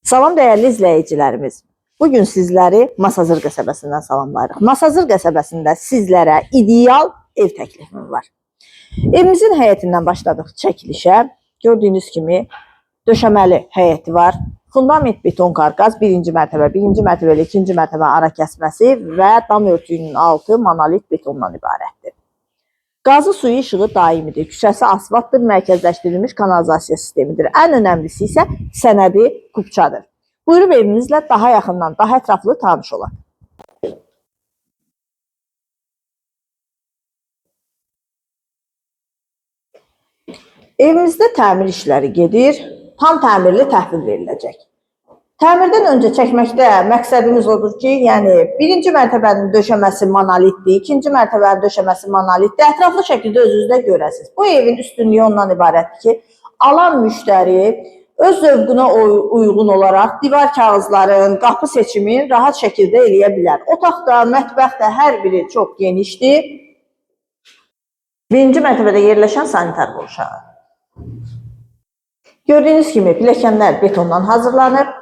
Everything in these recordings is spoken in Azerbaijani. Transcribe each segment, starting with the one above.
Salam dəyərli izləyicilərimiz. Bugün sizləri Masazır qəsəbəsindən salamlayırıq. Masazır qəsəbəsində sizlərə ideal ev təklifim var. Evimizin həyətindən başladıq çəkilişə. Gördüyünüz kimi döşəməli həyəti var. Fundament beton karkas, birinci mərtəbə, ikinci mərtəbə ara kəsməsi və dam örtüyünün altı monolit betondan ibarətdir. Qazı suyu işığı daimidir. Küçəsi asfaltdır, mərkəzləşdirilmiş kanalizasiya sistemidir. Ən önəmlisi isə sənədi kupçadır. Buyurub evimizlə daha yaxından, daha ətraflı tanış olaq. Evimizdə təmir işləri gedir, tam təmirli təhvil veriləcək. Təmirdən öncə çəkməkdə məqsədimiz odur ki, yəni birinci mərtəbənin döşəməsi monolitdir, ikinci mərtəbənin döşəməsi monolitdir. Ətraflı şəkildə özünüzdə görəsiniz. Bu evin üstünlüyü ondan ibarətdir ki, alan müştəri öz zövqünə uyğun olaraq divar kağızların, qapı seçimini rahat şəkildə eləyə bilər. Otaqda, mətbəxdə hər biri çox genişdir. Birinci mərtəbədə yerləşən sanitar qovşağı. Gördüyünüz kimi pilləkənlər betondan hazırlanıb.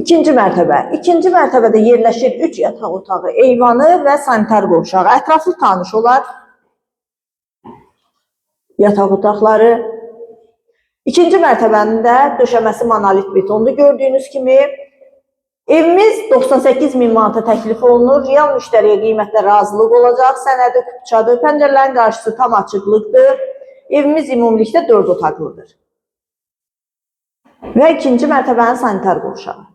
İkinci mərtəbə. İkinci mərtəbədə yerləşir 3 yataq otağı, eyvanı və sanitar qovşağı. Ətraflı tanış olar. Yataq otaqları. İkinci mərtəbənin də döşəməsi monolit betondur. Gördüyünüz kimi evimiz 98 min manata təklif olunur. Real müştəriyə qiymətlə razılıq olacaq. Sənədi kupçadır. Pəncərələrin qarşısı tam açıqlıqdır. Evimiz ümumilikdə 4 otaqlıdır. Və ikinci mərtəbənin sanitar qovşağı.